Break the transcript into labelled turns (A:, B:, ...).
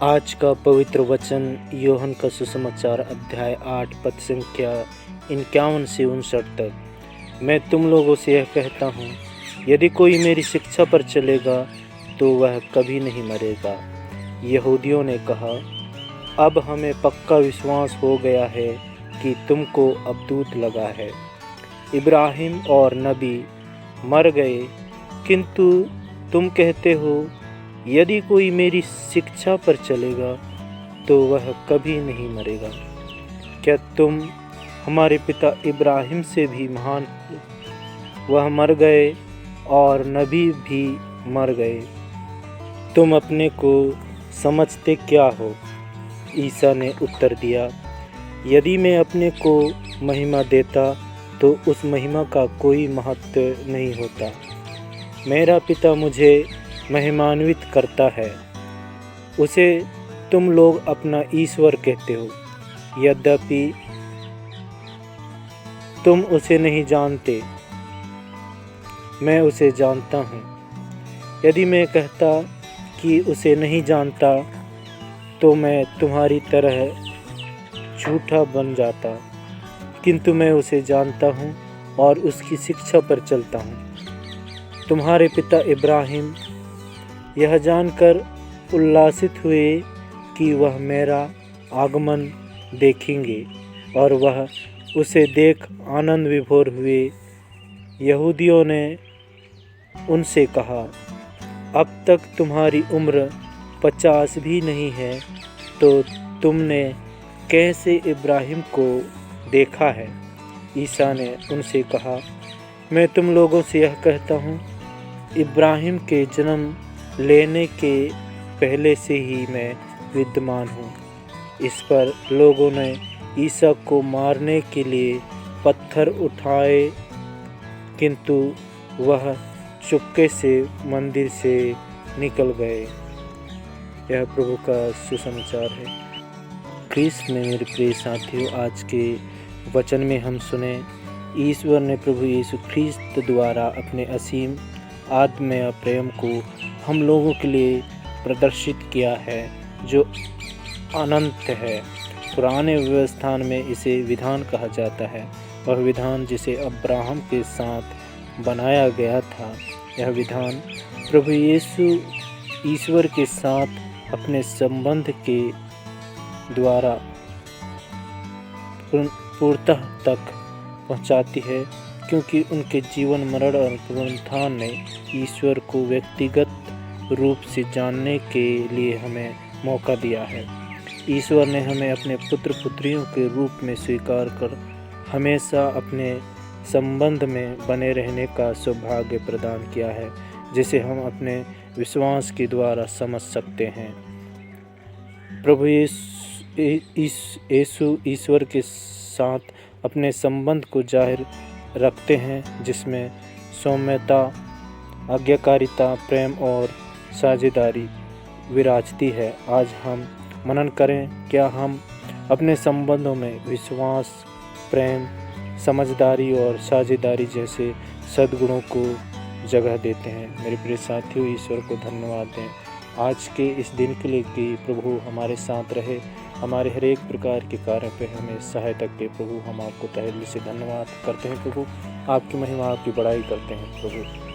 A: आज का पवित्र वचन यूहन्ना का सुसमाचार अध्याय 8 पद संख्या 51 से 59 तक। मैं तुम लोगों से यह कहता हूँ, यदि कोई मेरी शिक्षा पर चलेगा तो वह कभी नहीं मरेगा। यहूदियों ने कहा, अब हमें पक्का विश्वास हो गया है कि तुमको अबदूत लगा है। इब्राहिम और नबी मर गए, किंतु तुम कहते हो यदि कोई मेरी शिक्षा पर चलेगा तो वह कभी नहीं मरेगा। क्या तुम हमारे पिता इब्राहिम से भी महान हो? वह मर गए और नबी भी मर गए। तुम अपने को समझते क्या हो? ईसा ने उत्तर दिया, यदि मैं अपने को महिमा देता तो उस महिमा का कोई महत्व नहीं होता। मेरा पिता मुझे महिमान्वित करता है, उसे तुम लोग अपना ईश्वर कहते हो, यद्यपि तुम उसे नहीं जानते, मैं उसे जानता हूँ। यदि मैं कहता कि उसे नहीं जानता तो मैं तुम्हारी तरह झूठा बन जाता, किंतु मैं उसे जानता हूँ और उसकी शिक्षा पर चलता हूँ। तुम्हारे पिता इब्राहिम यह जानकर उल्लासित हुए कि वह मेरा आगमन देखेंगे और वह उसे देख आनंद विभोर हुए। यहूदियों ने उनसे कहा, अब तक तुम्हारी उम्र 50 भी नहीं है, तो तुमने कैसे इब्राहिम को देखा है? ईसा ने उनसे कहा, मैं तुम लोगों से यह कहता हूँ, इब्राहिम के जन्म लेने के पहले से ही मैं विद्यमान हूँ। इस पर लोगों ने ईसा को मारने के लिए पत्थर उठाए, किंतु वह चुपके से मंदिर से निकल गए। यह प्रभु का सुसमाचार है। ख्रीस्त में मेरे प्रिय साथियों, आज के वचन में हम सुने ईश्वर ने प्रभु यीशु ख्रीस्त द्वारा अपने असीम आत्मीय प्रेम को हम लोगों के लिए प्रदर्शित किया है, जो अनंत है। पुराने व्यवस्थान में इसे विधान कहा जाता है। वह विधान जिसे अब्राहम के साथ बनाया गया था। यह विधान प्रभु यीशु ईश्वर के साथ अपने संबंध के द्वारा पूर्णता तक पहुंचाती है, क्योंकि उनके जीवन, मरण और पुनरुत्थान ने ईश्वर को व्यक्तिगत रूप से जानने के लिए हमें मौका दिया है। ईश्वर ने हमें अपने पुत्र पुत्रियों के रूप में स्वीकार कर हमेशा अपने संबंध में बने रहने का सौभाग्य प्रदान किया है, जिसे हम अपने विश्वास के द्वारा समझ सकते हैं। प्रभु यीशु ईश्वर के साथ अपने संबंध को जाहिर रखते हैं, जिसमें सौम्यता, आज्ञाकारिता, प्रेम और साझेदारी विराजती है। आज हम मनन करें, क्या हम अपने संबंधों में विश्वास, प्रेम, समझदारी और साझेदारी जैसे सद्गुणों को जगह देते हैं? मेरे प्रिय साथियों, ईश्वर को धन्यवाद दें आज के इस दिन के लिए कि प्रभु हमारे साथ रहे, हमारे हर एक प्रकार के कार्य पे हमें सहायता के। प्रभु, हम आपको तहे दिल से धन्यवाद करते हैं। प्रभु, आपकी महिमा, आपकी बड़ाई करते हैं। प्रभु